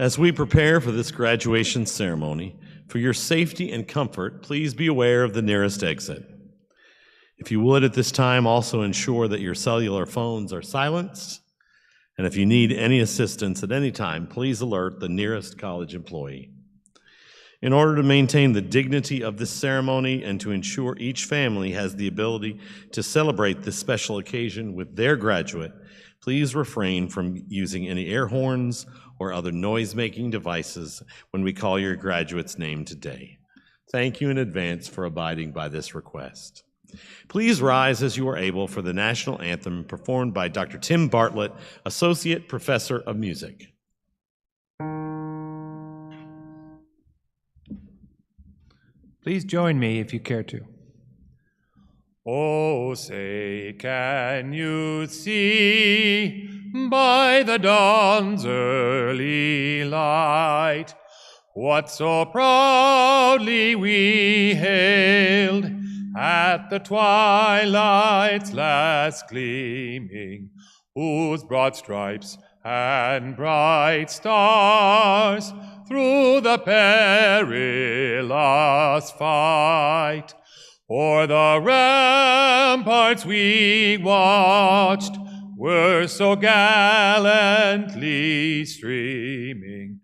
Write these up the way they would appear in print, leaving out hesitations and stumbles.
As we prepare for this graduation ceremony, for your safety and comfort, please be aware of the nearest exit. If you would at this time, also ensure that your cellular phones are silenced. And if you need any assistance at any time, please alert the nearest college employee. In order to maintain the dignity of this ceremony and to ensure each family has the ability to celebrate this special occasion with their graduate, please refrain from using any air horns or other noise-making devices when we call your graduate's name today. Thank you in advance for abiding by this request. Please rise as you are able for the national anthem performed by Dr. Tim Bartlett, Associate Professor of Music. Please join me if you care to. Oh, say, can you see by the dawn's early light what so proudly we hailed at the twilight's last gleaming, whose broad stripes and bright stars through the perilous fight o'er the ramparts we watched were so gallantly streaming,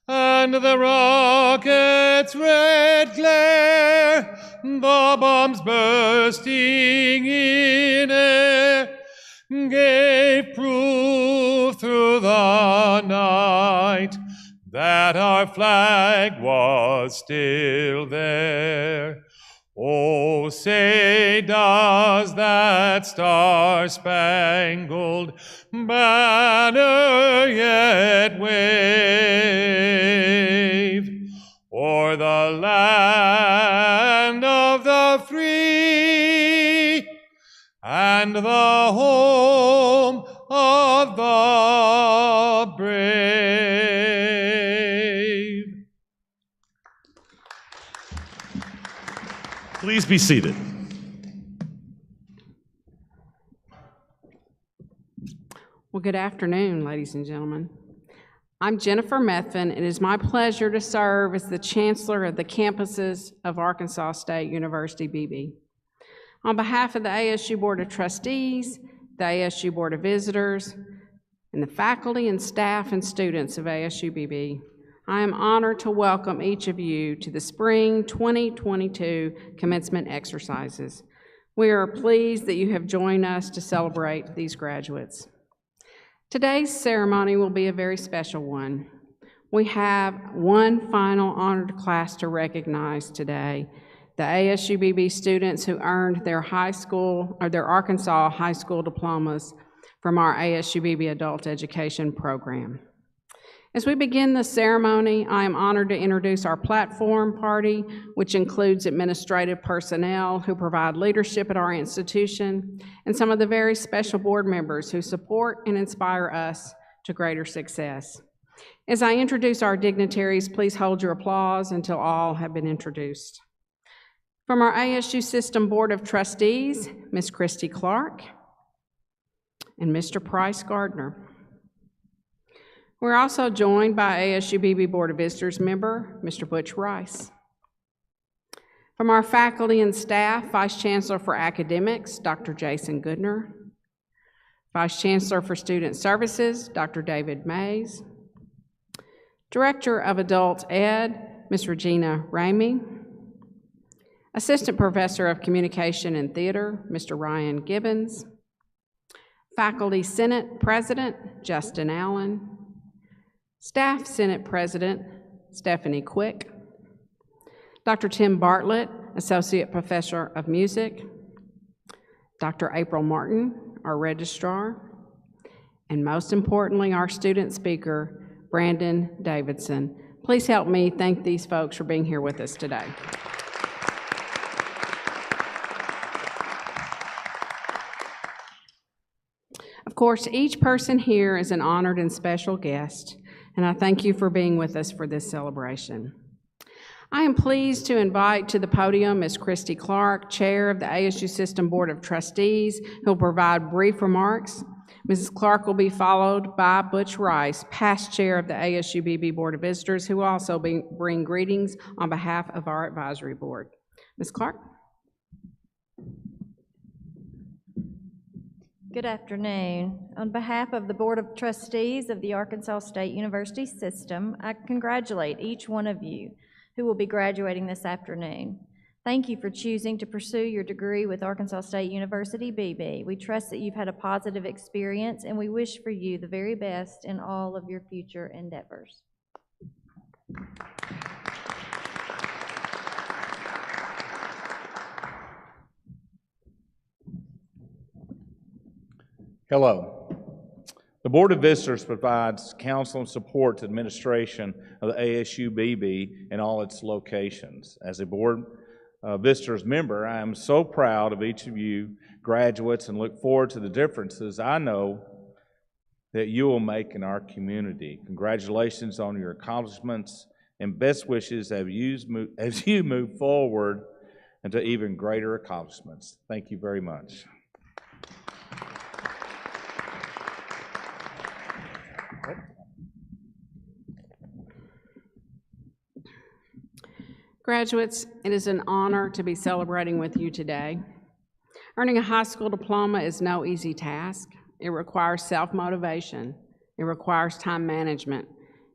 and the rocket's red glare, the bombs bursting in air, gave proof through the night that our flag was still there. Oh, say, does that star-spangled banner yet wave o'er the land of the free and the home of the brave? Please be seated. Well, good afternoon, ladies and gentlemen. I'm Jennifer Methvin. It is my pleasure to serve as the Chancellor of the campuses of Arkansas State University, Beebe. On behalf of the ASU Board of Trustees, the ASU Board of Visitors, and the faculty and staff and students of ASU-Beebe, I am honored to welcome each of you to the Spring 2022 commencement exercises. We are pleased that you have joined us to celebrate these graduates. Today's ceremony will be a very special one. We have one final honored class to recognize today, the ASU-Beebe students who earned their high school or their Arkansas high school diplomas from our ASU-Beebe Adult Education Program. As we begin the ceremony, I am honored to introduce our platform party, which includes administrative personnel who provide leadership at our institution, and some of the very special board members who support and inspire us to greater success. As I introduce our dignitaries, please hold your applause until all have been introduced. From our ASU System Board of Trustees, Ms. Christy Clark and Mr. Price Gardner. We're also joined by ASU-Beebe Board of Visitors member, Mr. Butch Rice. From our faculty and staff, Vice Chancellor for Academics, Dr. Jason Goodner. Vice Chancellor for Student Services, Dr. David Mays. Director of Adult Ed, Ms. Regina Ramey. Assistant Professor of Communication and Theater, Mr. Ryan Gibbons. Faculty Senate President, Justin Allen. Staff Senate President, Stephanie Quick. Dr. Tim Bartlett, Associate Professor of Music. Dr. April Martin, our Registrar. And most importantly, our student speaker, Brandon Davidson. Please help me thank these folks for being here with us today. Of course, each person here is an honored and special guest, and I thank you for being with us for this celebration. I am pleased to invite to the podium Ms. Christy Clark, Chair of the ASU System Board of Trustees, who will provide brief remarks. Mrs. Clark will be followed by Butch Rice, past chair of the ASU-Beebe Board of Visitors, who will also bring greetings on behalf of our advisory board. Ms. Clark? Good afternoon. On behalf of the Board of Trustees of the Arkansas State University System, I congratulate each one of you who will be graduating this afternoon. Thank you for choosing to pursue your degree with Arkansas State University Beebe. We trust that you've had a positive experience, and we wish for you the very best in all of your future endeavors. Hello. The Board of Visitors provides counsel and support to administration of the ASU-Beebe in all its locations. As a Board of Visitors member, I am so proud of each of you graduates and look forward to the differences I know that you will make in our community. Congratulations on your accomplishments and best wishes as you move forward into even greater accomplishments. Thank you very much. Graduates, it is an honor to be celebrating with you today. Earning a high school diploma is no easy task. It requires self-motivation. It requires time management.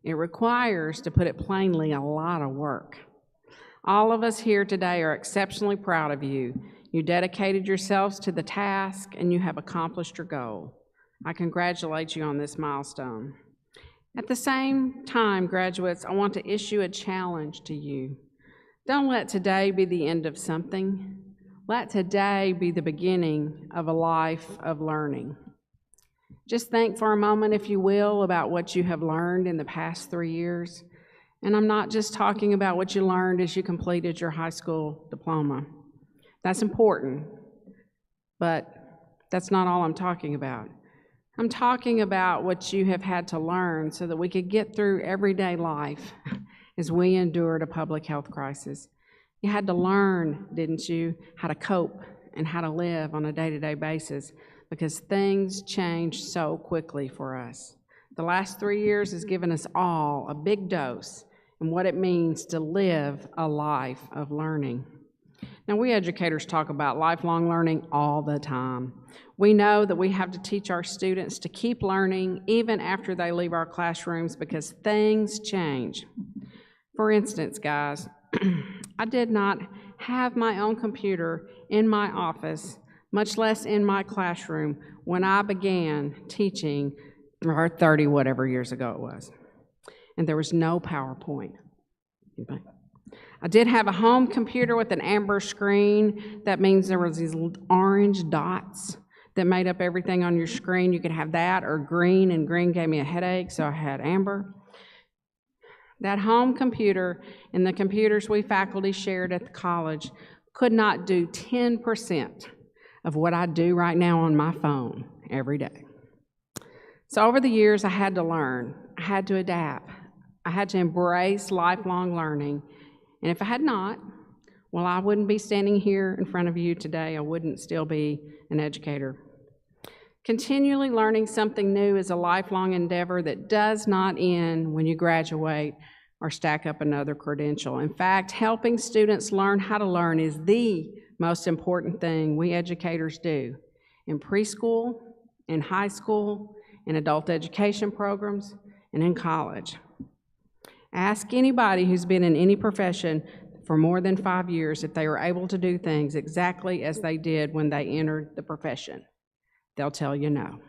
It requires, to put it plainly, a lot of work. All of us here today are exceptionally proud of you. You dedicated yourselves to the task, and you have accomplished your goal. I congratulate you on this milestone. At the same time, graduates, I want to issue a challenge to you. Don't let today be the end of something. Let today be the beginning of a life of learning. Just think for a moment, if you will, about what you have learned in the past 3 years. And I'm not just talking about what you learned as you completed your high school diploma. That's important, but that's not all I'm talking about. I'm talking about what you have had to learn so that we could get through everyday life as we endured a public health crisis. You had to learn, didn't you, how to cope and how to live on a day-to-day basis, because things change so quickly for us. The last 3 years has given us all a big dose in what it means to live a life of learning. Now, we educators talk about lifelong learning all the time. We know that we have to teach our students to keep learning even after they leave our classrooms, because things change. For instance, guys, I did not have my own computer in my office, much less in my classroom, when I began teaching 30 whatever years ago it was. And there was no PowerPoint. Anybody? I did have a home computer with an amber screen. That means there was these orange dots that made up everything on your screen. You could have that or green, and green gave me a headache, so I had amber. That home computer and the computers we faculty shared at the college could not do 10% of what I do right now on my phone every day. So over the years, I had to learn. I had to adapt. I had to embrace lifelong learning. And if I had not, well, I wouldn't be standing here in front of you today. I wouldn't still be an educator. Continually learning something new is a lifelong endeavor that does not end when you graduate or stack up another credential. In fact, helping students learn how to learn is the most important thing we educators do in preschool, in high school, in adult education programs, and in college. Ask anybody who's been in any profession for more than 5 years if they were able to do things exactly as they did when they entered the profession. They'll tell you no.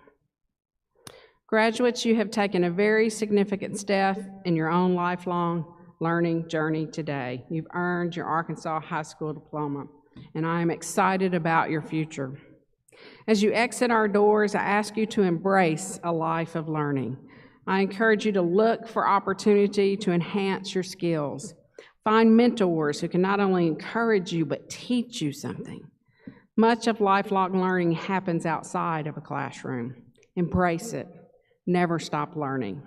Graduates, you have taken a very significant step in your own lifelong learning journey today. You've earned your Arkansas high school diploma, and I am excited about your future. As you exit our doors, I ask you to embrace a life of learning. I encourage you to look for opportunity to enhance your skills. Find mentors who can not only encourage you, but teach you something. Much of lifelong learning happens outside of a classroom. Embrace it. Never stop learning.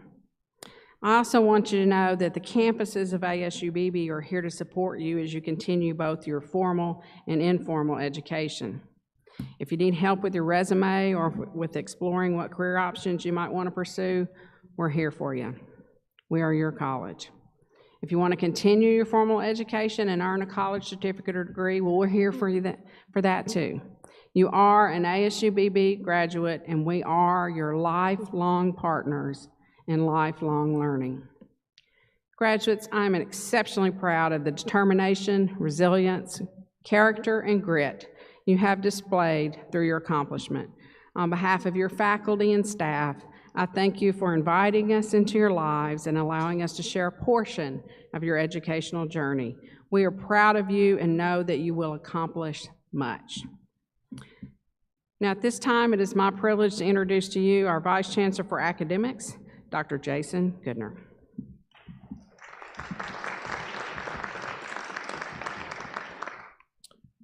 I also want you to know that the campuses of ASU-Beebe are here to support you as you continue both your formal and informal education. If you need help with your resume or with exploring what career options you might want to pursue, we're here for you. We are your college. If you want to continue your formal education and earn a college certificate or degree, well, we're here for you for that too. You are an ASU-Beebe graduate, and we are your lifelong partners in lifelong learning. Graduates, I am exceptionally proud of the determination, resilience, character, and grit you have displayed through your accomplishment. On behalf of your faculty and staff, I thank you for inviting us into your lives and allowing us to share a portion of your educational journey. We are proud of you and know that you will accomplish much. Now, at this time, it is my privilege to introduce to you our Vice Chancellor for Academics, Dr. Jason Goodner.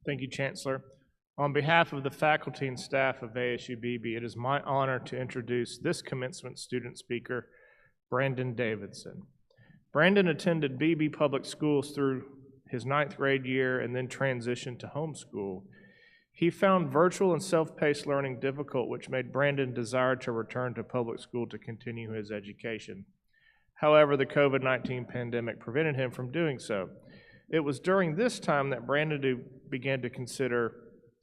Thank you, Chancellor. On behalf of the faculty and staff of ASU-Beebe, it is my honor to introduce this commencement student speaker, Brandon Davidson. Brandon attended Beebe Public Schools through his 9th grade year and then transitioned to homeschool. He found virtual and self-paced learning difficult, which made Brandon desire to return to public school to continue his education. However, the COVID-19 pandemic prevented him from doing so. It was during this time that Brandon began to consider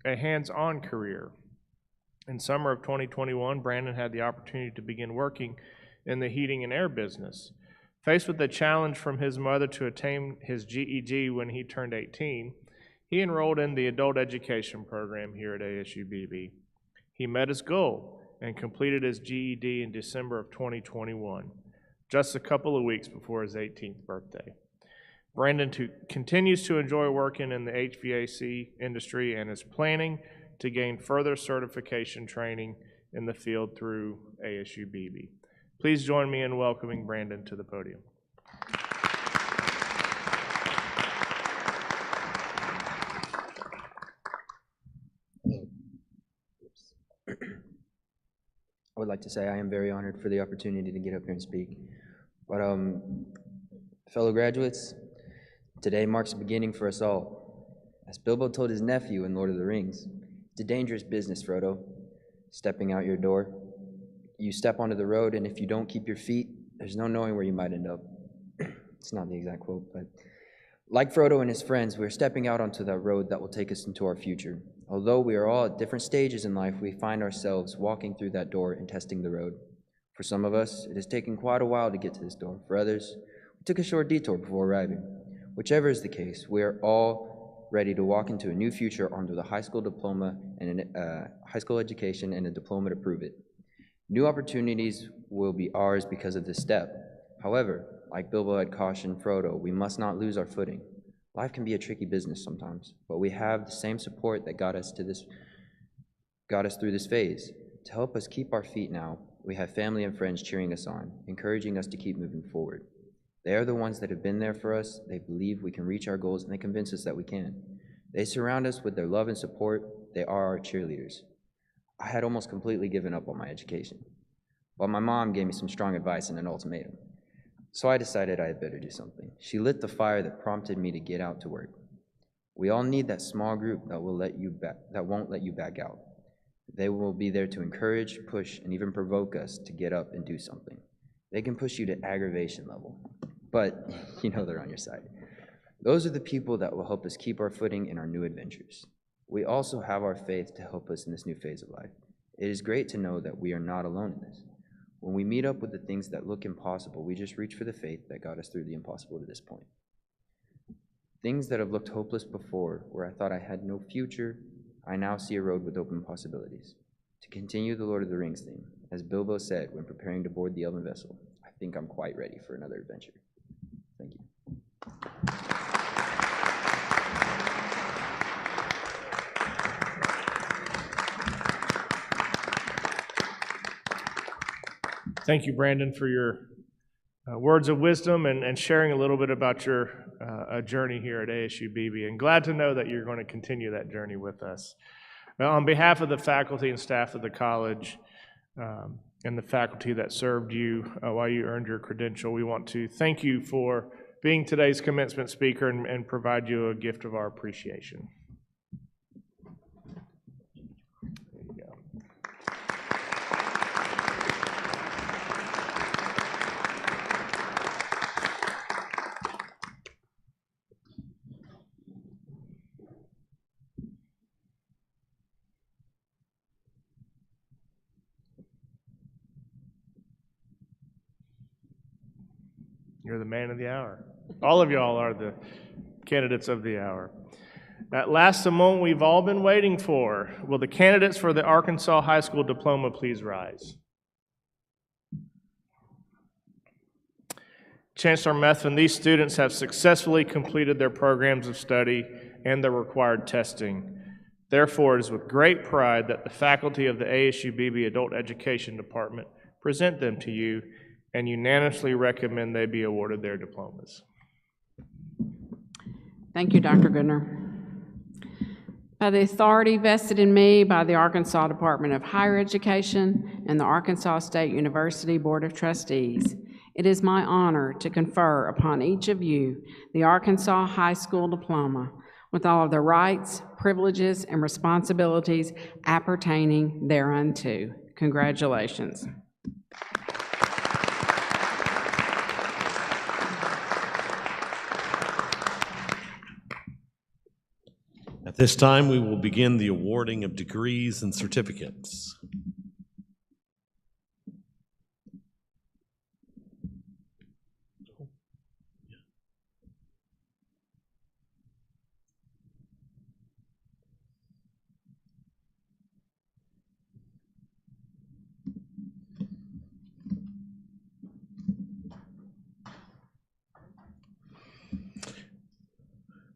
a hands-on career. In summer of 2021, Brandon had the opportunity to begin working in the heating and air business. Faced with the challenge from his mother to attain his GED when he turned 18, he enrolled in the adult education program here at ASU-Beebe. He met his goal and completed his GED in December of 2021, just a couple of weeks before his 18th birthday. Brandon continues to enjoy working in the HVAC industry and is planning to gain further certification training in the field through ASU-Beebe. Please join me in welcoming Brandon to the podium. I would like to say I am very honored for the opportunity to get up here and speak. But fellow graduates, today marks the beginning for us all. As Bilbo told his nephew in Lord of the Rings, it's a dangerous business, Frodo. Stepping out your door, you step onto the road, and if you don't keep your feet, there's no knowing where you might end up. It's not the exact quote, but like Frodo and his friends, we're stepping out onto that road that will take us into our future. Although we are all at different stages in life, we find ourselves walking through that door and testing the road. For some of us, it has taken quite a while to get to this door. For others, we took a short detour before arriving. Whichever is the case, we are all ready to walk into a new future under the high school diploma and high school education and a diploma to prove it. New opportunities will be ours because of this step. However, like Bilbo had cautioned Frodo, we must not lose our footing. Life can be a tricky business sometimes, but we have the same support that got us through this phase. To help us keep our feet now, we have family and friends cheering us on, encouraging us to keep moving forward. They are the ones that have been there for us. They believe we can reach our goals, and they convince us that we can. They surround us with their love and support. They are our cheerleaders. I had almost completely given up on my education, but my mom gave me some strong advice and an ultimatum. So I decided I had better do something. She lit the fire that prompted me to get out to work. We all need that small group that won't let you back out. They will be there to encourage, push, and even provoke us to get up and do something. They can push you to aggravation level, but you know they're on your side. Those are the people that will help us keep our footing in our new adventures. We also have our faith to help us in this new phase of life. It is great to know that we are not alone in this. When we meet up with the things that look impossible, we just reach for the faith that got us through the impossible to this point. Things that have looked hopeless before, where I thought I had no future, I now see a road with open possibilities. To continue the Lord of the Rings theme, as Bilbo said when preparing to board the elven vessel, I think I'm quite ready for another adventure. Thank you. Thank you, Brandon, for your words of wisdom and sharing a little bit about your journey here at ASU-Beebe. And glad to know that you're going to continue that journey with us. Now, on behalf of the faculty and staff of the college and the faculty that served you while you earned your credential, we want to thank you for being today's commencement speaker and provide you a gift of our appreciation. You're the man of the hour. All of y'all are the candidates of the hour. At last, the moment we've all been waiting for. Will the candidates for the Arkansas High School Diploma please rise? Chancellor Methvin, these students have successfully completed their programs of study and the required testing. Therefore, it is with great pride that the faculty of the ASU-Beebe Adult Education Department present them to you and unanimously recommend they be awarded their diplomas. Thank you, Dr. Goodner. By the authority vested in me by the Arkansas Department of Higher Education and the Arkansas State University Board of Trustees, it is my honor to confer upon each of you the Arkansas High School Diploma with all of the rights, privileges, and responsibilities appertaining thereunto. Congratulations. At this time, we will begin the awarding of degrees and certificates.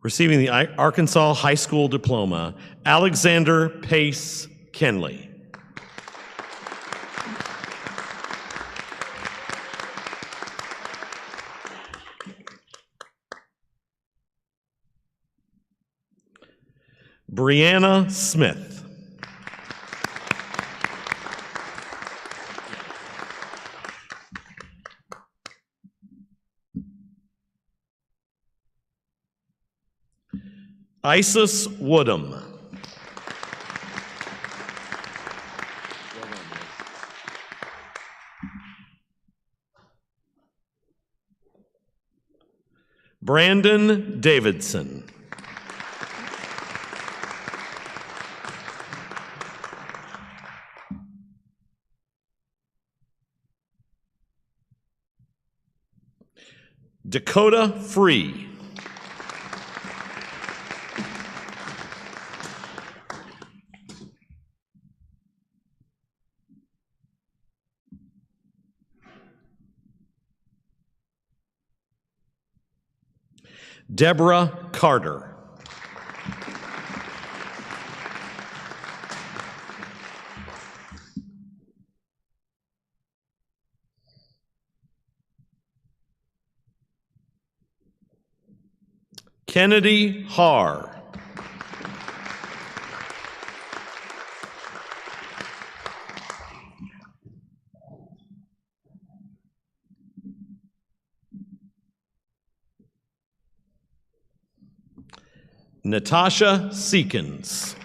Receiving the Arkansas High School Diploma, Alexander Pace Kenley. Brianna Smith. Isis Woodham. Brandon Davidson. Dakota Free. Deborah Carter. Kennedy Haar. Natasha Seekins.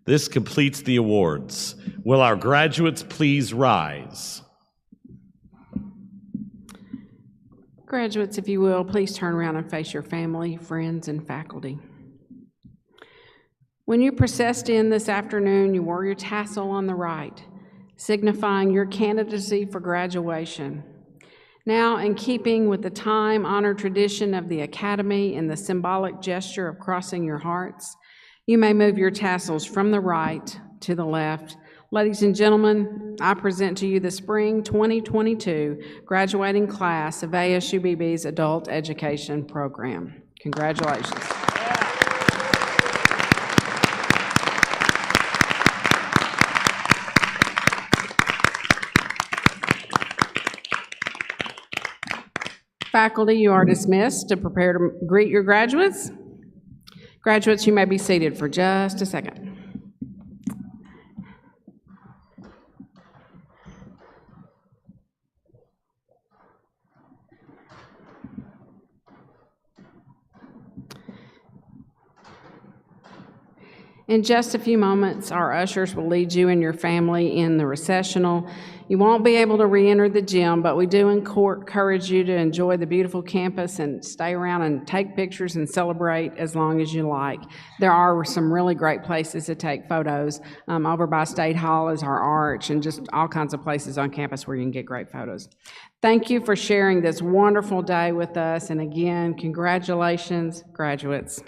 This completes the awards. Will our graduates please rise? Graduates, if you will, please turn around and face your family, friends, and faculty. When you processed in this afternoon, you wore your tassel on the right, signifying your candidacy for graduation. Now, in keeping with the time-honored tradition of the Academy and the symbolic gesture of crossing your hearts, you may move your tassels from the right to the left. Ladies and gentlemen, I present to you the Spring 2022 graduating class of ASU-Beebe's Adult Education Program. Congratulations. Faculty, you are dismissed to prepare to greet your graduates. Graduates, you may be seated for just a second. In just a few moments, our ushers will lead you and your family in the recessional. You won't be able to re-enter the gym, but we do encourage you to enjoy the beautiful campus and stay around and take pictures and celebrate as long as you like. There are some really great places to take photos. Over by State Hall is our arch, and just all kinds of places on campus where you can get great photos. Thank you for sharing this wonderful day with us, and again, congratulations, graduates.